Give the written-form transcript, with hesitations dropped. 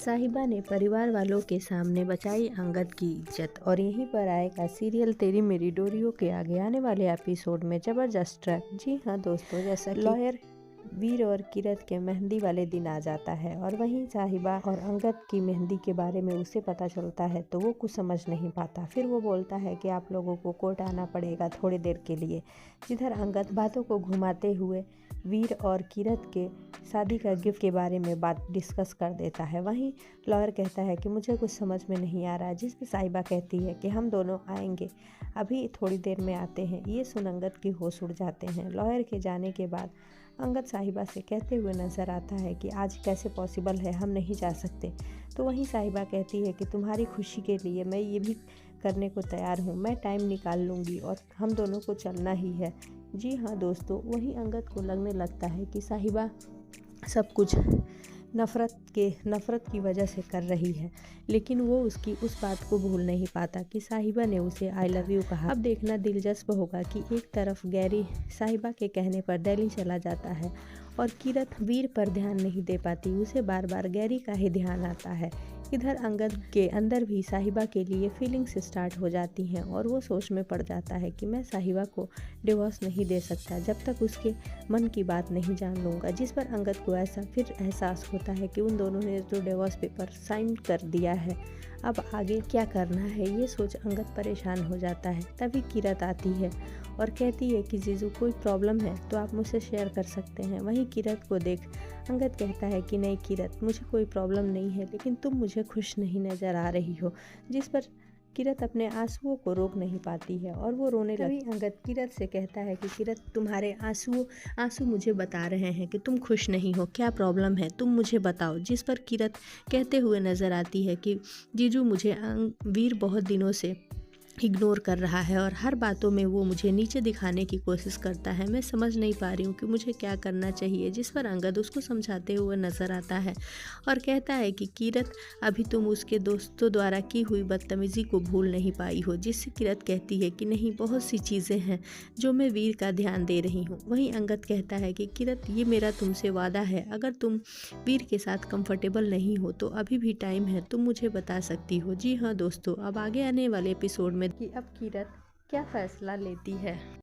साहिबा ने परिवार वालों के सामने बचाई अंगद की इज्जत। और यहीं पर आएगा सीरियल तेरी मेरी डोरियों के आगे आने वाले एपिसोड में जबरदस्त ट्रैक। जी हाँ दोस्तों, जैसा लॉयर वीर और किरत के मेहंदी वाले दिन आ जाता है और वहीं साहिबा और अंगद की मेहंदी के बारे में उसे पता चलता है तो वो कुछ समझ नहीं पाता। फिर वो बोलता है कि आप लोगों को कोर्ट आना पड़ेगा थोड़ी देर के लिए। जिधर अंगद बातों को घुमाते हुए वीर और किरत के शादी का गिफ्ट के बारे में बात डिस्कस कर देता है, वहीं लॉयर कहता है कि मुझे कुछ समझ में नहीं आ रहा है, जिस पर साहिबा कहती है कि हम दोनों आएंगे, अभी थोड़ी देर में आते हैं। ये सुन अंगद की होश उड़ जाते हैं। लॉयर के जाने के बाद अंगद साहिबा से कहते हुए नज़र आता है कि आज कैसे पॉसिबल है, हम नहीं जा सकते। तो वहीं साहिबा कहती है कि तुम्हारी खुशी के लिए मैं ये भी करने को तैयार हूँ, मैं टाइम निकाल लूँगी और हम दोनों को चलना ही है। जी हाँ दोस्तों, वहीं अंगद को लगने लगता है कि साहिबा सब कुछ नफ़रत की वजह से कर रही है, लेकिन वो उसकी उस बात को भूल नहीं पाता कि साहिबा ने उसे आई लव यू कहा। अब देखना दिलचस्प होगा कि एक तरफ गैरी साहिबा के कहने पर दिल्ली चला जाता है और किरत वीर पर ध्यान नहीं दे पाती, उसे बार बार गैरी का ही ध्यान आता है। इधर अंगद के अंदर भी साहिबा के लिए फीलिंग्स स्टार्ट हो जाती हैं और वो सोच में पड़ जाता है कि मैं साहिबा को डिवोर्स नहीं दे सकता जब तक उसके मन की बात नहीं जान लूँगा। जिस पर अंगद को ऐसा फिर एहसास होता है कि उन दोनों ने जो डिवोर्स पेपर साइन कर दिया है, अब आगे क्या करना है, ये सोच अंगद परेशान हो जाता है। तभी किरत आती है और कहती है कि जीजू कोई प्रॉब्लम है तो आप मुझसे शेयर कर सकते हैं। वहीं किरत को देख अंगद कहता है कि नहीं किरत, मुझे कोई प्रॉब्लम नहीं है, लेकिन तुम मुझे खुश नहीं नज़र आ रही हो। जिस पर किरत अपने आंसुओं को रोक नहीं पाती है और वो रोने लगी। अंगद किरत से कहता है कि किरत, तुम्हारे आंसू मुझे बता रहे हैं कि तुम खुश नहीं हो, क्या प्रॉब्लम है तुम मुझे बताओ। जिस पर किरत कहते हुए नज़र आती है कि जीजू मुझे वीर बहुत दिनों से इग्नोर कर रहा है और हर बातों में वो मुझे नीचे दिखाने की कोशिश करता है, मैं समझ नहीं पा रही हूँ कि मुझे क्या करना चाहिए। जिस पर अंगद उसको समझाते हुए नज़र आता है और कहता है कि किरत, अभी तुम उसके दोस्तों द्वारा की हुई बदतमीज़ी को भूल नहीं पाई हो। जिससे किरत कहती है कि नहीं, बहुत सी चीज़ें हैं जो मैं वीर का ध्यान दे रही हूँ। वहीं अंगद कहता है कि किरत, ये मेरा तुमसे वादा है, अगर तुम वीर के साथ कंफर्टेबल नहीं हो तो अभी भी टाइम है, तुम मुझे बता सकती हो। जी हाँ दोस्तों, अब आगे आने वाले एपिसोड में कि अब किरत क्या फैसला लेती है।